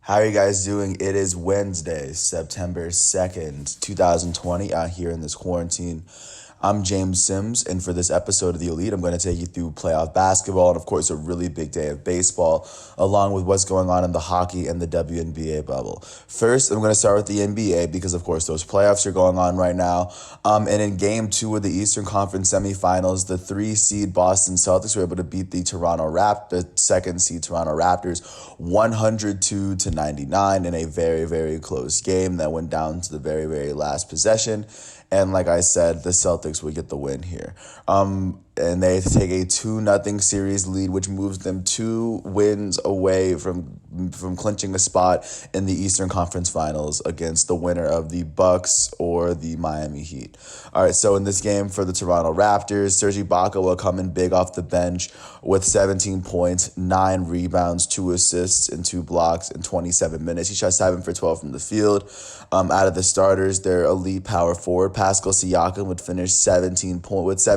How are you guys doing? It is Wednesday, September 2nd, 2020, out here in this quarantine. I'm James Sims, and for this episode of The Elite, I'm going to take you through playoff basketball and, of course, a really big day of baseball, along with what's going on in the hockey and the WNBA bubble. First, I'm going to start with the NBA because, of course, those playoffs are going on right now. And in Game 2 of the Eastern Conference semifinals, the 3-seed Boston Celtics were able to beat the second seed Toronto Raptors, 102-99 in a very, very close game that went down to the very, very last possession. And like I said, the Celtics would get the win here. And they take a 2-0 series lead, which moves them 2 wins away from clinching a spot in the Eastern Conference Finals against the winner of the Bucks or the Miami Heat. All right, so in this game for the Toronto Raptors, Serge Ibaka will come in big off the bench with 17 points, 9 rebounds, 2 assists, and 2 blocks in 27 minutes. He shot 7 for 12 from the field. Out of the starters, their elite power forward, Pascal Siakam, would finish 17 points,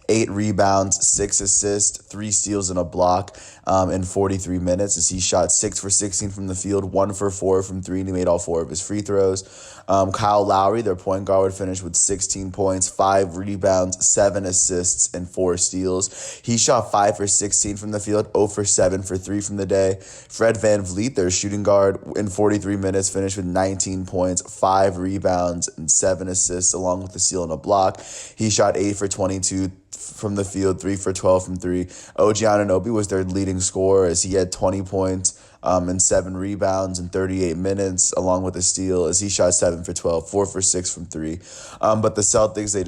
8 rebounds, 6 assists, 3 steals, and a block in 43 minutes as he shot 6 for 16 from the field, 1 for 4 from 3, and he made all 4 of his free throws. Kyle Lowry, their point guard, would finish with 16 points, 5 rebounds, 7 assists, and 4 steals. He shot 5 for 16 from the field, 0 for 7 for 3 from the day. Fred VanVleet, their shooting guard, in 43 minutes, finished with 19 points, 5 rebounds, and 7 assists, along with a steal and a block. He shot 8 for 22 from the field, 3 for 12 from 3. OG Anunoby was their leading scorer as he had 20 points and 7 rebounds in 38 minutes, along with a steal as he shot 7 for 12, 4 for 6 from 3. But the Celtics, the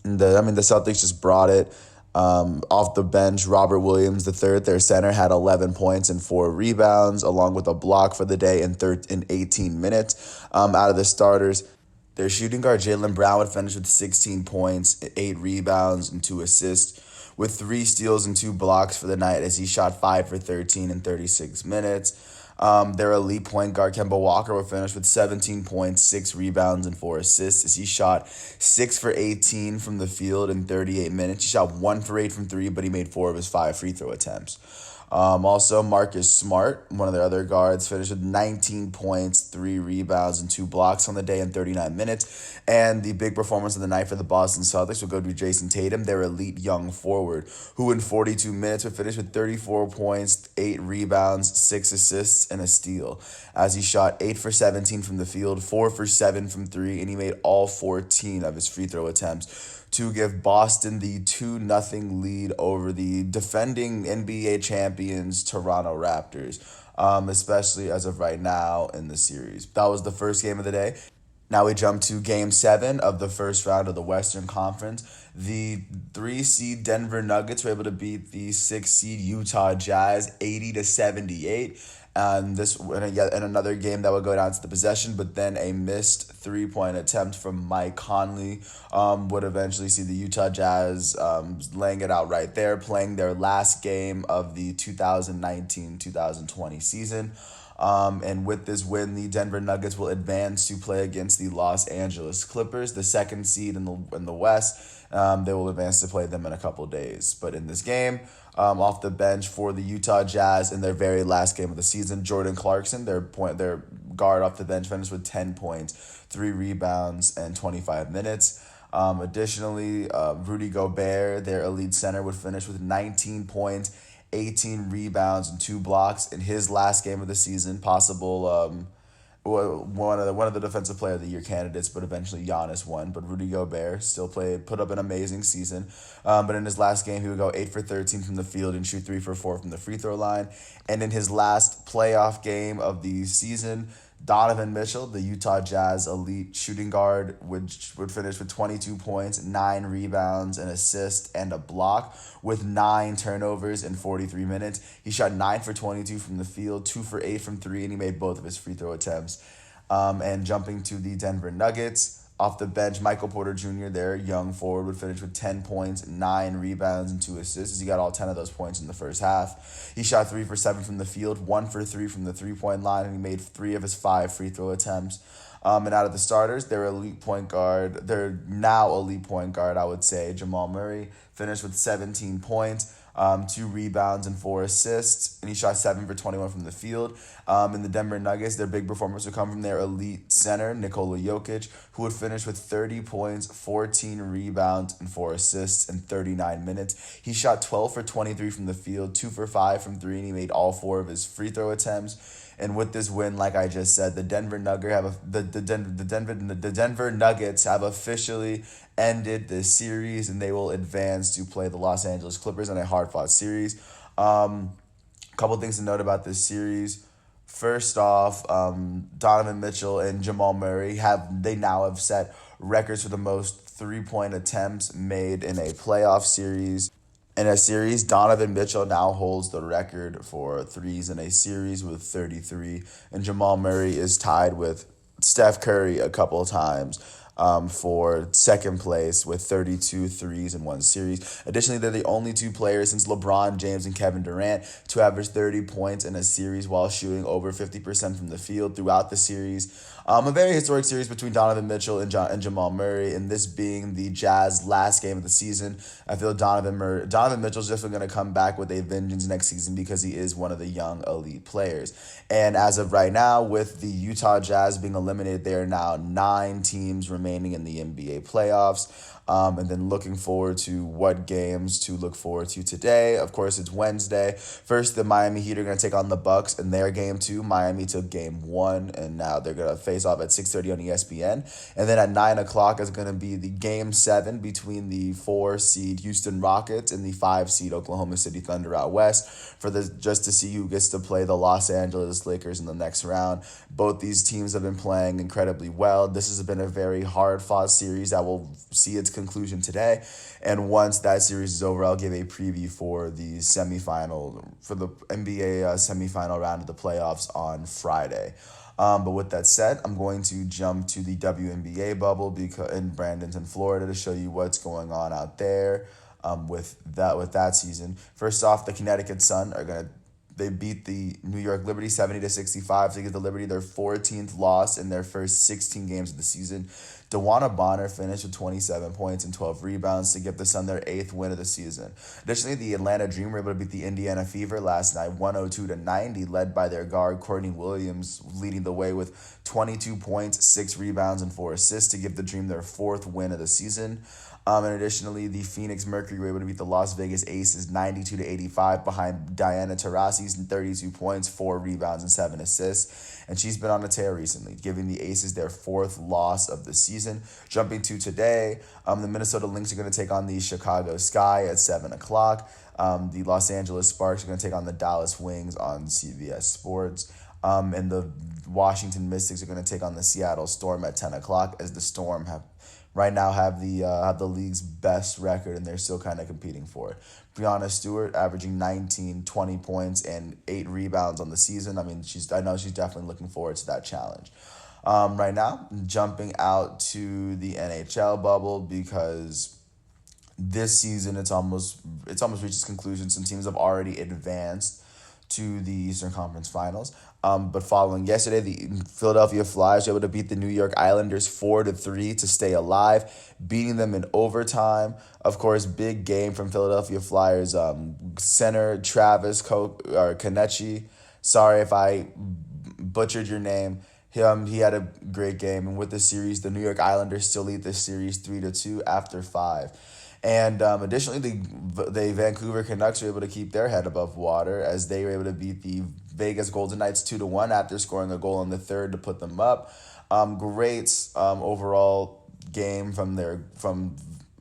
Celtics just brought it. Off the bench, Robert Williams III, their center, had 11 points and 4 rebounds, along with a block for the day in 18 minutes. Out of the starters, their shooting guard, Jaylen Brown, would finish with 16 points, 8 rebounds, and 2 assists, with 3 steals and 2 blocks for the night as he shot 5 for 13 in 36 minutes. Their elite point guard, Kemba Walker, would finish with 17 points, 6 rebounds, and 4 assists as he shot 6 for 18 from the field in 38 minutes. He shot 1 for 8 from 3, but he made 4 of his 5 free throw attempts. Also, Marcus Smart, one of their other guards, finished with 19 points, 3 rebounds, and 2 blocks on the day in 39 minutes. And the big performance of the night for the Boston Celtics would go to Jason Tatum, their elite young forward, who in 42 minutes would finish with 34 points, 8 rebounds, 6 assists, and a steal, as he shot 8 for 17 from the field, 4 for 7 from 3, and he made all 14 of his free throw attempts to give Boston the 2-0 lead over the defending NBA champions Toronto Raptors, especially as of right now in the series. That was the first game of the day. Now we jump to Game 7 of the first round of the Western Conference. The 3-seed Denver Nuggets were able to beat the 6-seed Utah Jazz 80-78. And yet another game that would go down to the possession, but then a missed 3-point attempt from Mike Conley would eventually see the Utah Jazz laying it out right there, playing their last game of the 2019-2020 season. And with this win, the Denver Nuggets will advance to play against the Los Angeles Clippers, the 2nd seed in the West. They will advance to play them in a couple days. But in this game, off the bench for the Utah Jazz in their very last game of the season, Jordan Clarkson, their guard off the bench, finished with 10 points, 3 rebounds, and 25 minutes. Additionally, Rudy Gobert, their elite center, would finish with 19 points, 18 rebounds, and 2 blocks in his last game of the season. Possible one of the defensive player of the year candidates, but eventually Giannis won. But Rudy Gobert still put up an amazing season. But in his last game, he would go 8 for 13 from the field and shoot 3 for 4 from the free throw line. And in his last playoff game of the season, Donovan Mitchell, the Utah Jazz elite shooting guard, would finish with 22 points, 9 rebounds, an assist, and a block with 9 turnovers in 43 minutes. He shot 9 for 22 from the field, 2 for 8 from 3, and he made both of his free throw attempts. And jumping to the Denver Nuggets, off the bench, Michael Porter Jr., their young forward, would finish with 10 points, 9 rebounds, and 2 assists as he got all 10 of those points in the first half. He shot 3 for 7 from the field, 1 for 3 from the 3-point line, and he made 3 of his 5 free throw attempts. And out of the starters, their now elite point guard, I would say, Jamal Murray, finished with 17 points, 2 rebounds and 4 assists, and he shot 7 for 21 from the field. In the Denver Nuggets, their big performance would come from their elite center, Nikola Jokic, who would finish with 30 points, 14 rebounds, and 4 assists in 39 minutes. He shot 12 for 23 from the field, 2 for 5 from 3, and he made all 4 of his free throw attempts. And with this win, like I just said, the Denver Nuggets have officially ended this series, and they will advance to play the Los Angeles Clippers in a hard-fought series. Couple things to note about this series. First off, Donovan Mitchell and Jamal Murray now have set records for the most 3-point attempts made in a playoff series. In a series, Donovan Mitchell now holds the record for threes in a series with 33, and Jamal Murray is tied with Steph Curry a couple of times for second place with 32 threes in one series. Additionally, they're the only 2 players since LeBron James and Kevin Durant to average 30 points in a series while shooting over 50% from the field throughout the series. A very historic series between Donovan Mitchell and Jamal Murray, and this being the Jazz last game of the season. I feel Donovan Mitchell's just going to come back with a vengeance next season because he is one of the young elite players. And as of right now, with the Utah Jazz being eliminated, there are now 9 teams remaining in the NBA playoffs. And then looking forward to what games to look forward to today. Of course, it's Wednesday. First, the Miami Heat are going to take on the Bucks in their game 2. Miami took game 1, and now they're going to face off at 6:30 on ESPN. And then at 9 o'clock is going to be the game 7 between the 4-seed Houston Rockets and the 5-seed Oklahoma City Thunder out west just to see who gets to play the Los Angeles Lakers in the next round. Both these teams have been playing incredibly well. This has been a very hard-fought series that will see its conclusion today. And once that series is over, I'll give a preview for the NBA semifinal round of the playoffs on Friday. But with that said, I'm going to jump to the WNBA bubble in Bradenton, Florida, to show you what's going on out there with that season. First off, the Connecticut Sun they beat the New York Liberty 70-65 to give the Liberty their 14th loss in their first 16 games of the season. DeWanna Bonner finished with 27 points and 12 rebounds to give the Sun their 8th win of the season. Additionally, the Atlanta Dream were able to beat the Indiana Fever last night 102-90, led by their guard Courtney Williams, leading the way with 22 points, 6 rebounds, and 4 assists to give the Dream their 4th win of the season. And additionally, the Phoenix Mercury were able to beat the Las Vegas Aces 92-85 behind Diana Taurasi's 32 points, 4 rebounds, and 7 assists. And she's been on a tear recently, giving the Aces their 4th loss of the season. Jumping to today, the Minnesota Lynx are going to take on the Chicago Sky at 7 o'clock. The Los Angeles Sparks are going to take on the Dallas Wings on CBS Sports. And the Washington Mystics are going to take on the Seattle Storm at 10 o'clock as the Storm have the league's best record, and they're still kind of competing for it. Breanna Stewart averaging 19, 20 points and 8 rebounds on the season. I mean, I know she's definitely looking forward to that challenge. Right now, jumping out to the NHL bubble because this season it's almost reached its conclusion. Some teams have already advanced to the Eastern Conference Finals. But following yesterday, the Philadelphia Flyers were able to beat the New York Islanders 4-3 to stay alive, beating them in overtime. Of course, big game from Philadelphia Flyers center Travis Konecny. Sorry if I butchered your name. He had a great game, and with the series, the New York Islanders still lead the series 3-2 after 5. And additionally, the Vancouver Canucks were able to keep their head above water as they were able to beat the Vegas Golden Knights 2-1 after scoring a goal in the third to put them up. Great overall game from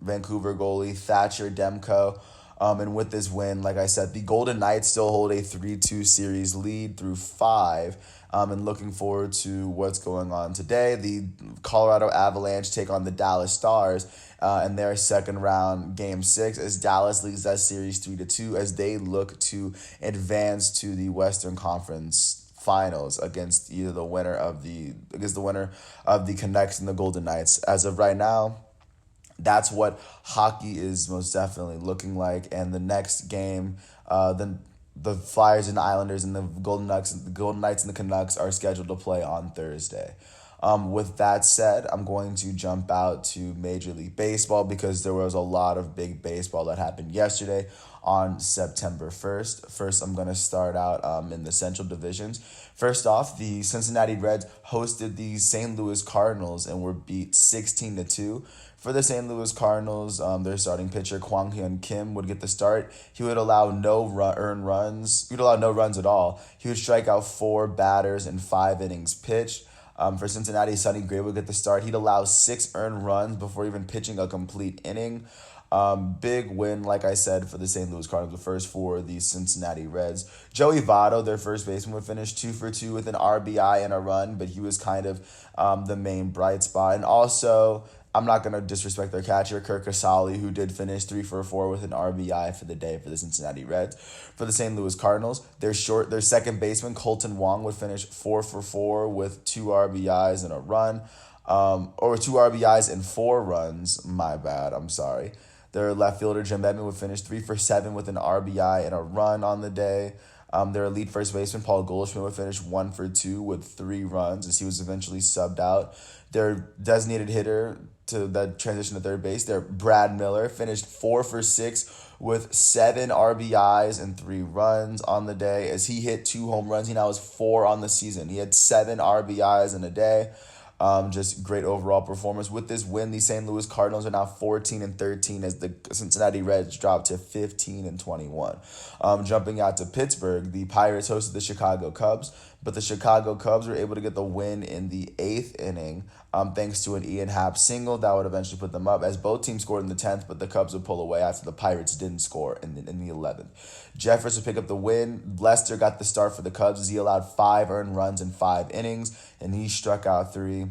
Vancouver goalie Thatcher Demko. And with this win, like I said, the Golden Knights still hold a 3-2 series lead through 5. And looking forward to what's going on today. The Colorado Avalanche take on the Dallas Stars in their second round game 6 as Dallas leads that series 3-2 as they look to advance to the Western Conference Finals against the winner of the Canucks and the Golden Knights. As of right now, that's what hockey is most definitely looking like. And the next game, the Flyers and the Islanders and the Golden Knights and the Canucks are scheduled to play on Thursday. With that said, I'm going to jump out to Major League Baseball because there was a lot of big baseball that happened yesterday. on September 1st. First, I'm going to start out in the Central Divisions. First off, the Cincinnati Reds hosted the St. Louis Cardinals and were beat 16-2. For the St. Louis Cardinals, their starting pitcher Kwang Hyun Kim would get the start. He would allow no earned runs. He would allow no runs at all. He would strike out 4 batters in 5 innings pitched. For Cincinnati, Sonny Gray would get the start. He'd allow 6 earned runs before even pitching a complete inning. Big win, like I said, for the St. Louis Cardinals, the first for the Cincinnati Reds. Joey Votto, their first baseman, would finish 2 for 2 with an RBI and a run, but he was kind of the main bright spot. And also, I'm not going to disrespect their catcher, Kirk Casale, who did finish 3 for 4 with an RBI for the day for the Cincinnati Reds. For the St. Louis Cardinals, their second baseman, Colton Wong, would finish 4 for 4 with 2 RBIs and a run. Or 2 RBIs and 4 runs. My bad, I'm sorry. Their left fielder, Jim Edman, would finish 3 for 7 with an RBI and a run on the day. Their elite first baseman, Paul Goldschmidt, would finish 1 for 2 with 3 runs as he was eventually subbed out. Their designated hitter to that transition to third base, their Brad Miller, finished 4 for 6 with 7 RBIs and 3 runs on the day as he hit 2 home runs. He now has 4 on the season. He had 7 RBIs in a day. Just great overall performance. With this win, the St. Louis Cardinals are now 14-13 as the Cincinnati Reds dropped to 15-21. Jumping out to Pittsburgh, the Pirates hosted the Chicago Cubs, but the Chicago Cubs were able to get the win in the 8th inning thanks to an Ian Happ single that would eventually put them up as both teams scored in the 10th, but the Cubs would pull away after the Pirates didn't score in the 11th. Jeffers would pick up the win. Lester got the start for the Cubs as he allowed 5 earned runs in 5 innings, and he struck out 3.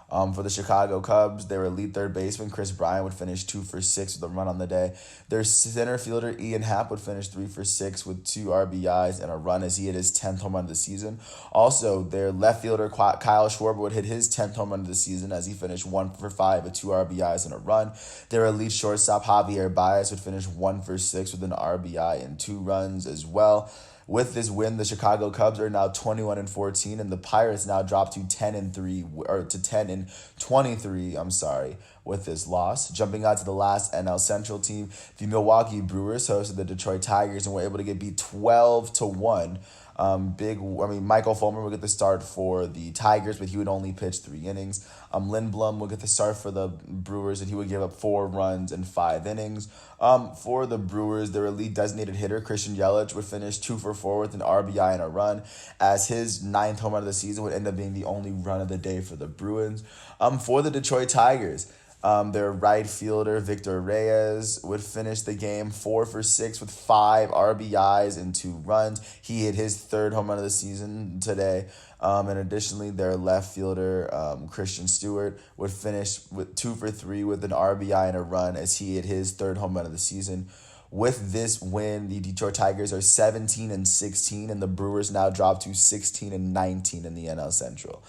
For the Chicago Cubs, their elite third baseman, Chris Bryant, would finish 2 for 6 with a run on the day. Their center fielder, Ian Happ, would finish 3 for 6 with 2 RBIs and a run as he hit his 10th home run of the season. Also, their left fielder, Kyle Schwarber, would hit his 10th home run of the season as he finished 1 for 5 with 2 RBIs and a run. Their elite shortstop, Javier Baez, would finish 1 for 6 with an RBI and 2 runs as well. With this win, the Chicago Cubs are now 21-14, and the Pirates now drop to 10-3 or to 10-23. I'm sorry, with this loss. Jumping out to the last NL Central team, the Milwaukee Brewers hosted the Detroit Tigers and were able to get beat 12-1. Michael Fulmer would get the start for the Tigers, but he would only pitch 3 innings. Lindblom would get the start for the Brewers, and he would give up 4 runs in 5 innings. For the Brewers, their elite designated hitter, Christian Yelich, would finish 2 for 4 with an RBI and a run, as his 9th home run of the season would end up being the only run of the day for the Bruins. For the Detroit Tigers, their right fielder, Victor Reyes, would finish the game 4 for 6 with 5 RBIs and 2 runs. He hit his 3rd home run of the season today. And additionally, their left fielder, Christian Stewart, would finish with 2 for 3 with an RBI and a run as he hit his 3rd home run of the season. With this win, the Detroit Tigers are 17-16, and the Brewers now drop to 16-19 in the NL Central.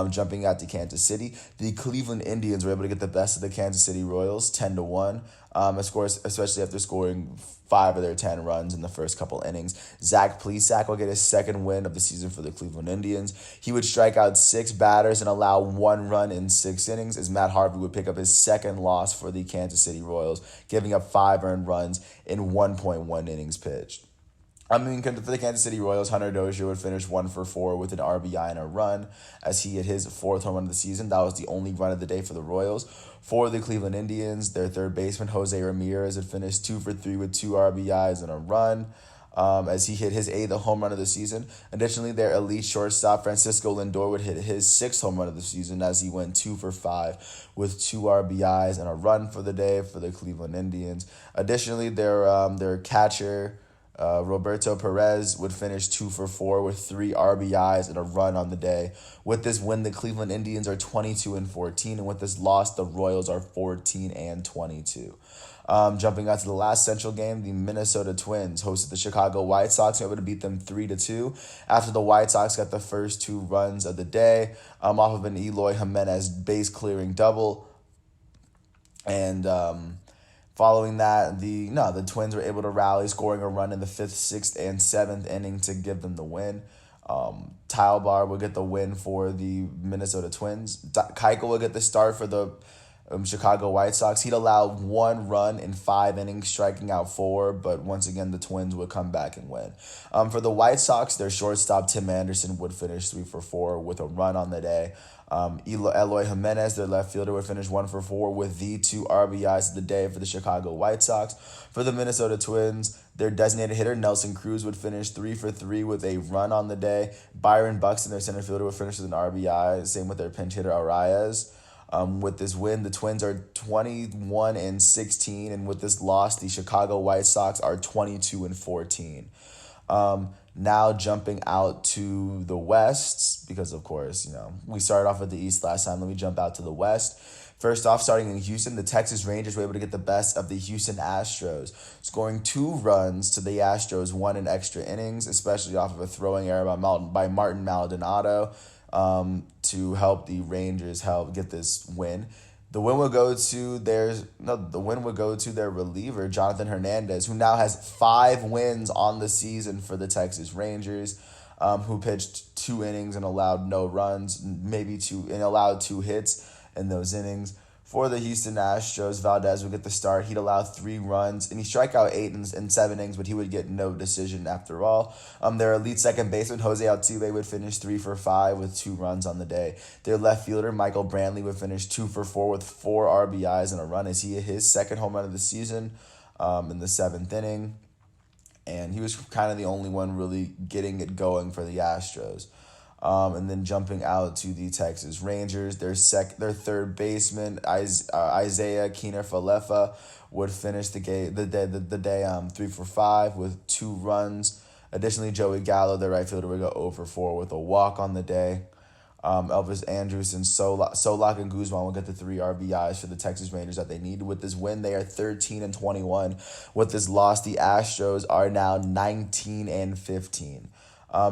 Jumping out to Kansas City, the Cleveland Indians were able to get the best of the Kansas City Royals, 10-1. Of course, especially after scoring 5 of their 10 runs in the first couple innings. Zach Plesac will get his 2nd win of the season for the Cleveland Indians. He would strike out 6 batters and allow 1 run in 6 innings as Matt Harvey would pick up his 2nd loss for the Kansas City Royals, giving up 5 earned runs in 1.1 innings pitched. For the Kansas City Royals, Hunter Dozier would finish 1 for 4 with an RBI and a run as he hit his 4th home run of the season. That was the only run of the day for the Royals. For the Cleveland Indians, their third baseman, Jose Ramirez, would finish 2 for 3 with 2 RBIs and a run as he hit his 8th home run of the season. Additionally, their elite shortstop, Francisco Lindor, would hit his 6th home run of the season as he went 2 for 5 with 2 RBIs and a run for the day for the Cleveland Indians. Additionally, their catcher, Roberto Perez, would finish 2 for 4 with 3 RBIs and a run on the day. With this win, the Cleveland Indians are 22-14, and with this loss, the Royals are 14-22. Jumping out to the last Central game, the Minnesota Twins hosted the Chicago White Sox and were able to beat them 3-2 after the White Sox got the first 2 runs of the day off of an Eloy Jimenez base-clearing double. And following that, the Twins were able to rally, scoring a run in the 5th, 6th, and 7th inning to give them the win. Talbar will get the win for the Minnesota Twins. Keuchel will get the start for the Chicago White Sox. He'd allow 1 run in 5 innings, striking out 4, but once again, the Twins would come back and win. For the White Sox, their shortstop, Tim Anderson, would finish 3 for 4 with a run on the day. Eloy Jimenez, their left fielder, would finish 1 for 4 with the 2 RBIs of the day for the Chicago White Sox. For the Minnesota Twins, their designated hitter, Nelson Cruz, would finish 3 for 3 with a run on the day. Byron Buxton, their center fielder, would finish with an RBI. Same with their pinch hitter, Arias. With this win, the Twins are 21-16, and with this loss, the Chicago White Sox are 22-14. Now jumping out to the West, because of course, we started off with the East last time. Let me jump out to the West. First off, starting in Houston, the Texas Rangers were able to get the best of the Houston Astros, scoring 2 runs to the Astros, 1 in extra innings, especially off of a throwing error by Martin Maldonado, to help the Rangers get this win. The win would go to their reliever, Jonathan Hernandez, who now has 5 wins on the season for the Texas Rangers, who pitched 2 innings and allowed no runs, allowed 2 hits in those innings. For the Houston Astros, Valdez would get the start. He'd allow 3 runs, and he struck out 8 in 7 innings, but he would get no decision after all. Their elite second baseman, Jose Altuve, would finish 3 for 5 with 2 runs on the day. Their left fielder, Michael Brantley, would finish 2 for 4 with 4 RBIs and a run as he hit his second home run of the season in the 7th inning. And he was kind of the only one really getting it going for the Astros. And then jumping out to the Texas Rangers, their third baseman, Isaiah Kiner-Falefa, would finish the day 3 for 5 with 2 runs. Additionally, Joey Gallo, their right fielder, would go 0 for 4 with a walk on the day. Elvis Andrus and Solak and Guzman will get the 3 RBIs for the Texas Rangers that they need. With this win, they are 13-21. With this loss, the Astros are now 19-15.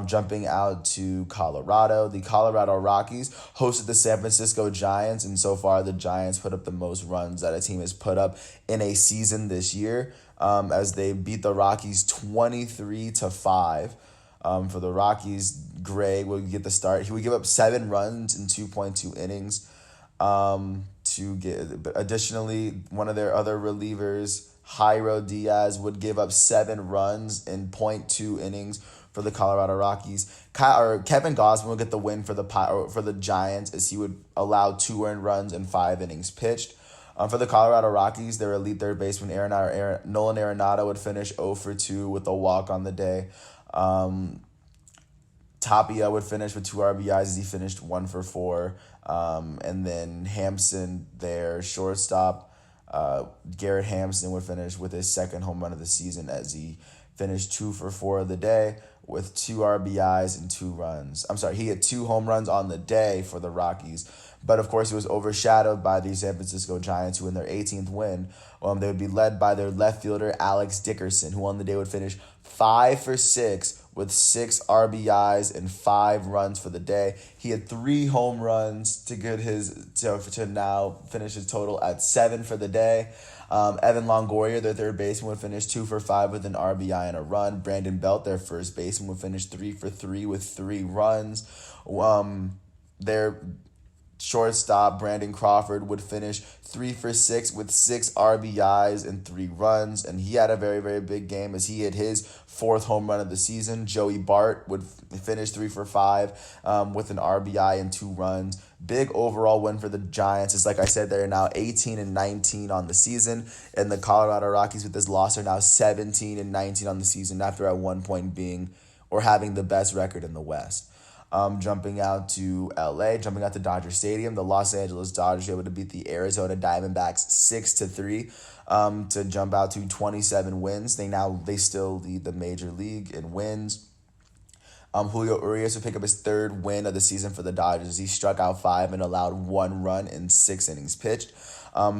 Jumping out to Colorado, the Colorado Rockies hosted the San Francisco Giants, and so far the Giants put up the most runs that a team has put up in a season this year, as they beat the Rockies 23-5. For the Rockies, Gray would get the start. He would give up 7 runs in 2.2 innings. Additionally, one of their other relievers, Jairo Diaz, would give up 7 runs in 0.2 innings for the Colorado Rockies. Kevin Gausman would get the win for the Giants, as he would allow 2 earned runs in 5 innings pitched. For the Colorado Rockies, their elite third baseman Nolan Arenado would finish 0 for 2 with a walk on the day. Tapia would finish with 2 RBIs as he finished 1 for 4. And then Hampson, their shortstop, Garrett Hampson, would finish with his second home run of the season as he finished 2 for 4 of the day with 2 RBIs and 2 runs. He had 2 home runs on the day for the Rockies. But, of course, it was overshadowed by the San Francisco Giants, who in their 18th win, they would be led by their left fielder, Alex Dickerson, who on the day would finish 5 for 6 with 6 RBIs and 5 runs for the day. He had 3 home runs to now finish his total at 7 for the day. Evan Longoria, their third baseman, would finish 2 for 5 with an RBI and a run. Brandon Belt, their first baseman, would finish 3 for 3 with 3 runs. Their shortstop, Brandon Crawford, would finish 3 for 6 with 6 RBIs and 3 runs, and he had a very, very big game as he hit his 4th home run of the season. Joey Bart would finish 3 for 5 with an RBI and 2 runs. Big overall win for the Giants. It's like I said, they're now 18-19 on the season, and the Colorado Rockies with this loss are now 17-19 on the season after at one point having the best record in the West. Jumping out to Dodger Stadium, the Los Angeles Dodgers were able to beat the Arizona Diamondbacks 6-3 to jump out to 27 wins. They still lead the major league in wins. Julio Urias would pick up his 3rd win of the season for the Dodgers. He struck out 5 and allowed 1 run in 6 innings pitched.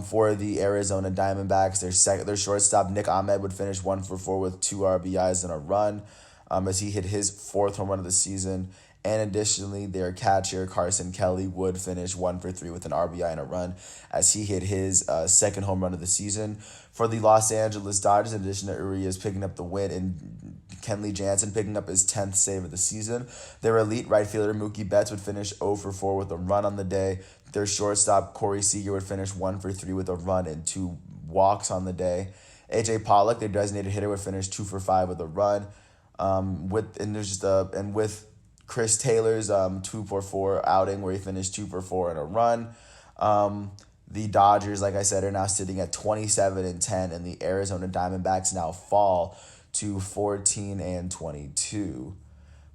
For the Arizona Diamondbacks, their shortstop Nick Ahmed would finish 1 for 4 with 2 RBIs and a run, as he hit his 4th home run of the season. And additionally, their catcher, Carson Kelly, would finish 1 for 3 with an RBI and a run as he hit his second home run of the season. For the Los Angeles Dodgers, in addition to Urias picking up the win and Kenley Jansen picking up his 10th save of the season, their elite right fielder, Mookie Betts, would finish 0 for 4 with a run on the day. Their shortstop, Corey Seager, would finish 1 for 3 with a run and 2 walks on the day. AJ Pollock, their designated hitter, would finish 2 for 5 with a run. With Chris Taylor's 2 for 4 outing where he finished 2 for 4 and a run. The Dodgers, like I said, are now sitting at 27-10, and the Arizona Diamondbacks now fall to 14-22.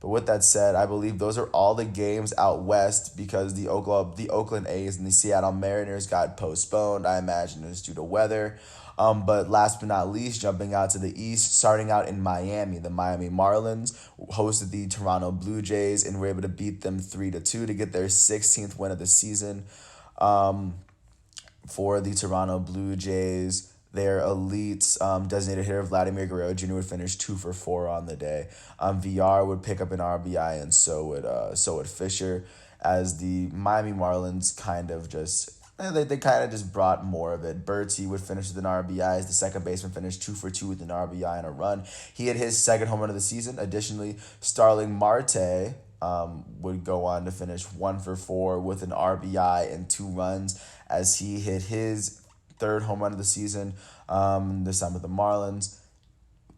But with that said, I believe those are all the games out west because the Oakland A's and the Seattle Mariners got postponed. I imagine it was due to weather. But last but not least, jumping out to the east, starting out in Miami, the Miami Marlins hosted the Toronto Blue Jays and were able to beat them 3-2 to get their 16th win of the season. For the Toronto Blue Jays, their elite designated hitter Vladimir Guerrero Jr. would finish 2 for 4 on the day. VR would pick up an RBI, and so would Fisher, as the Miami Marlins kind of just brought more of it. Bertie would finish with an RBI as the second baseman finished 2 for 2 with an RBI and a run. He had his second home run of the season. Additionally, Starling Marte would go on to finish 1 for 4 with an RBI and 2 runs as he hit his third home run of the season, this time with the Marlins.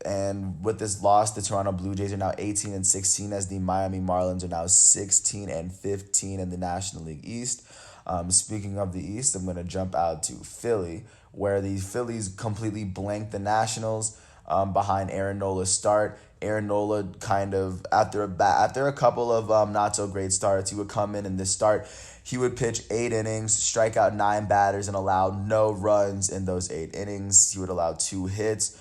And with this loss, the Toronto Blue Jays are now 18-16, as the Miami Marlins are now 16-15 in the National League East. Speaking of the East, I'm going to jump out to Philly, where the Phillies completely blanked the Nationals behind Aaron Nola's start. Aaron Nola kind of, after a couple of not so great starts, he would come in this start. He would pitch 8 innings, strike out 9 batters, and allow no runs in those 8 innings. He would allow 2 hits.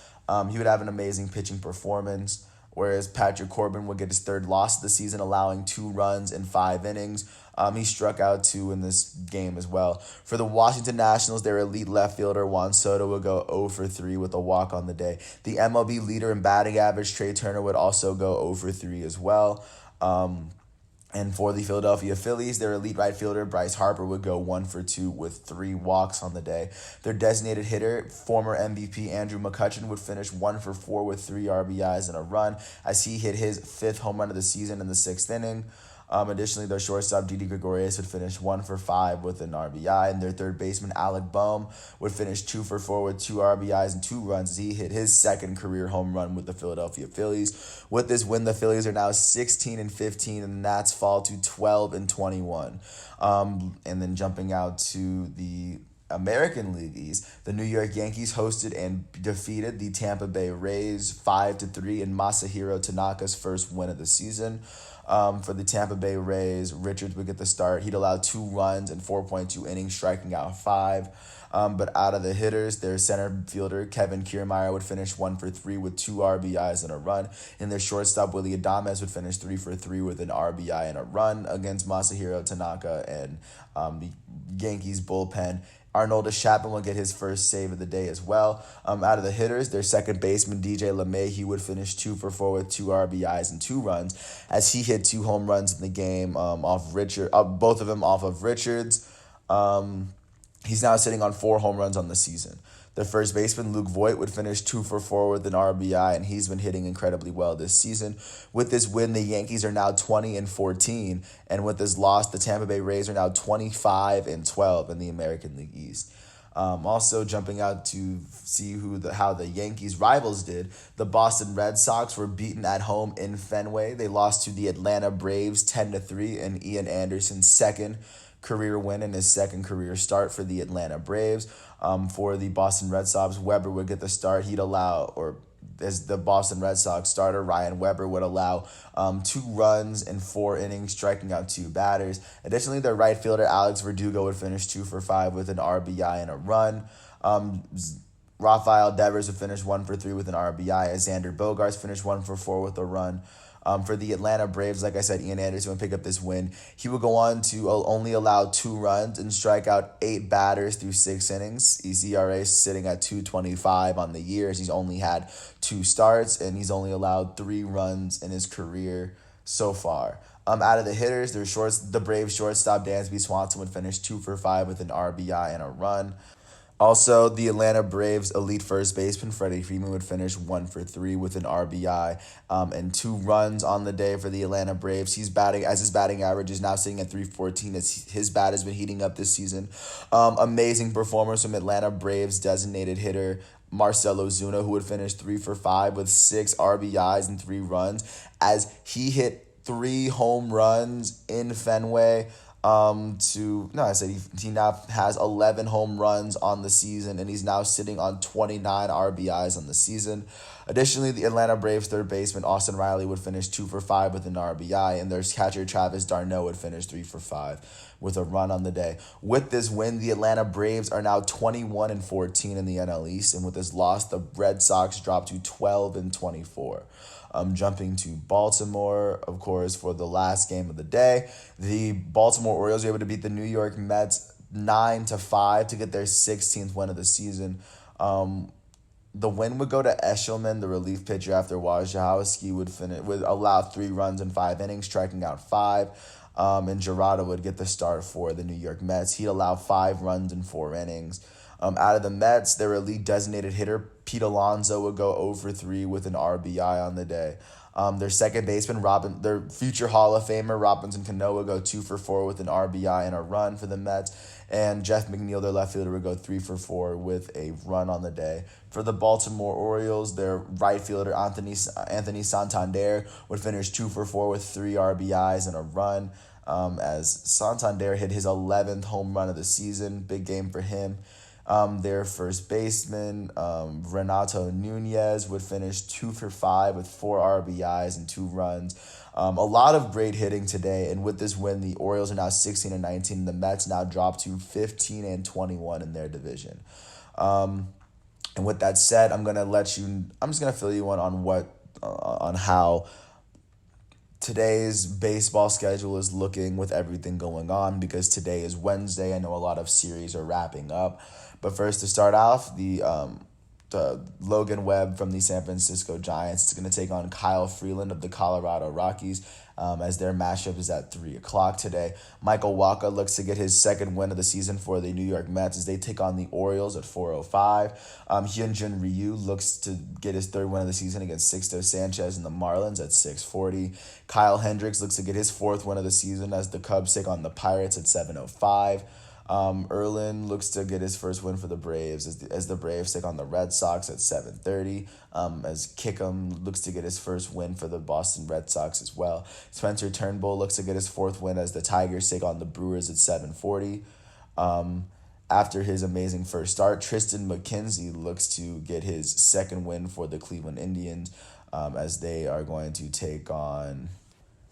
He would have an amazing pitching performance, whereas Patrick Corbin would get his third loss of the season, allowing 2 runs in 5 innings. He struck out 2 in this game as well. For the Washington Nationals, their elite left fielder Juan Soto would go 0 for 3 with a walk on the day. The MLB leader in batting average, Trey Turner, would also go 0 for 3 as well. And for the Philadelphia Phillies, their elite right fielder, Bryce Harper, would go 1 for 2 with 3 walks on the day. Their designated hitter, former MVP Andrew McCutchen, would finish 1 for 4 with 3 RBIs and a run as he hit his 5th home run of the season in the 6th inning. Additionally, their shortstop, Didi Gregorius, would finish 1 for 5 with an RBI, and their third baseman, Alec Boehm, would finish 2 for 4 with 2 RBIs and 2 runs as he hit his second career home run with the Philadelphia Phillies. With this win, the Phillies are now 16-15, and the Nats fall to 12-21. And then jumping out to the American League East, the New York Yankees hosted and defeated the Tampa Bay Rays 5-3 in Masahiro Tanaka's first win of the season. For the Tampa Bay Rays, Richards would get the start. He'd allow 2 runs in 4.2 innings, striking out 5. But out of the hitters, their center fielder, Kevin Kiermaier, would finish 1 for 3 with 2 RBIs and a run. And their shortstop, Willie Adames, would finish 3 for 3 with an RBI and a run against Masahiro Tanaka and the Yankees bullpen. Arnoldus Chapman will get his first save of the day as well. Out of the hitters, their second baseman, DJ LeMahieu, would finish 2 for 4 with 2 RBIs and 2 runs as he hit 2 home runs in the game both of them off of Richards. He's now sitting on 4 home runs on the season. Their first baseman, Luke Voit, would finish 2 for 4 with an RBI, and he's been hitting incredibly well this season. With this win, the Yankees are now 20-14, and with this loss, the Tampa Bay Rays are now 25-12 in the American League East. Also jumping out to see how the Yankees rivals did, the Boston Red Sox were beaten at home in Fenway. They lost to the Atlanta Braves 10-3 in Ian Anderson's second career win and his second career start for the Atlanta Braves. For the Boston Red Sox, Weber would get the start. As the Boston Red Sox starter, Ryan Weber would allow 2 runs in 4 innings, striking out 2 batters. Additionally, their right fielder, Alex Verdugo, would finish 2 for 5 with an RBI and a run. Rafael Devers would finish 1 for 3 with an RBI, as Xander Bogaerts finished 1 for 4 with a run. For the Atlanta Braves, like I said, Ian Anderson would pick up this win. He would go on to only allow 2 runs and strike out 8 batters through 6 innings. His ERA sitting at 2.25 on the year, as he's only had 2 starts, and he's only allowed 3 runs in his career so far. Out of the hitters, the Braves shortstop Dansby Swanson would finish 2 for 5 with an RBI and a run. Also, the Atlanta Braves elite first baseman Freddie Freeman would finish 1 for 3 with an RBI and 2 runs on the day for the Atlanta Braves. He's batting as his batting average is now sitting at 314. As his bat has been heating up this season. Amazing performance from Atlanta Braves designated hitter Marcell Ozuna, who would finish 3 for 5 with 6 RBIs and 3 runs, as he hit 3 home runs in Fenway. He now has 11 home runs on the season, and he's now sitting on 29 RBIs on the season. Additionally, the Atlanta Braves third baseman Austin Riley would finish 2 for 5 with an RBI, and their catcher Travis d'Arnaud would finish 3 for 5 with a run on the day. With this win, the Atlanta Braves are now 21-14 in the NL East, and with this loss, the Red Sox dropped to 12-24. Jumping to Baltimore, of course, for the last game of the day. The Baltimore Orioles were able to beat the New York Mets 9-5 to get their 16th win of the season. The win would go to Eshelman, the relief pitcher, after Wojciechowski would allow 3 runs in 5 innings, striking out 5. And Gerardo would get the start for the New York Mets. He'd allow 5 runs in 4 innings. Out of the Mets, their elite designated hitter, Pete Alonso, would go 0 for 3 with an RBI on the day. Their second baseman, their future Hall of Famer, Robinson Cano, would go 2 for 4 with an RBI and a run for the Mets. And Jeff McNeil, their left fielder, would go 3 for 4 with a run on the day. For the Baltimore Orioles, their right fielder, Anthony Santander, would finish 2 for 4 with 3 RBIs and a run. As Santander hit his 11th home run of the season. Big game for him. Their first baseman, Renato Nunez, would finish 2 for 5 with 4 RBIs and 2 runs. A lot of great hitting today, and with this win, the Orioles are now 16-19, and the Mets now drop to 15-21 in their division. And with that said, I'm just gonna fill you in on how today's baseball schedule is looking with everything going on, because today is Wednesday. I know a lot of series are wrapping up. But first, to start off, the Logan Webb from the San Francisco Giants is going to take on Kyle Freeland of the Colorado Rockies, as their matchup is at 3 o'clock today. Michael Wacha looks to get his second win of the season for the New York Mets as they take on the Orioles at 4:05. Hyunjin Ryu looks to get his third win of the season against Sixto Sanchez and the Marlins at 6:40. Kyle Hendricks looks to get his fourth win of the season as the Cubs take on the Pirates at 7:05. Erlin looks to get his first win for the Braves as the Braves take on the Red Sox at 7:30. As Kickham looks to get his first win for the Boston Red Sox as well. Spencer Turnbull looks to get his fourth win as the Tigers take on the Brewers at 7:40. After his amazing first start, Tristan McKenzie looks to get his second win for the Cleveland Indians, as they are going to take on.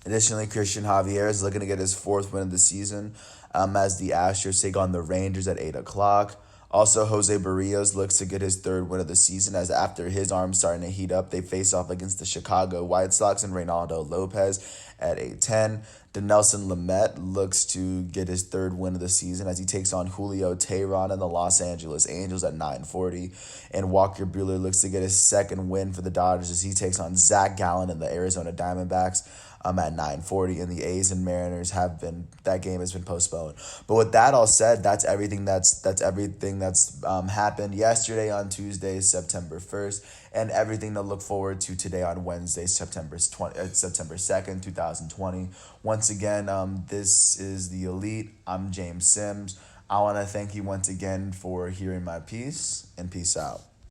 Additionally, Christian Javier is looking to get his fourth win of the season, as the Astros take on the Rangers at 8 o'clock. Also, Jose Barrios looks to get his third win of the season, as after his arm's starting to heat up, they face off against the Chicago White Sox and Reynaldo Lopez at 8:10. Dinelson Lamet looks to get his third win of the season as he takes on Julio Teheran and the Los Angeles Angels at 9:40. And Walker Buehler looks to get his second win for the Dodgers as he takes on Zach Gallen and the Arizona Diamondbacks at 9:40. And the A's and Mariners that game has been postponed. But with that all said, that's everything that's happened yesterday on Tuesday, September 1st, and everything to look forward to today on Wednesday, September 2nd, 2020. Once again, this is The Elite. I'm James Sims. I want to thank you once again for hearing my piece, and peace out.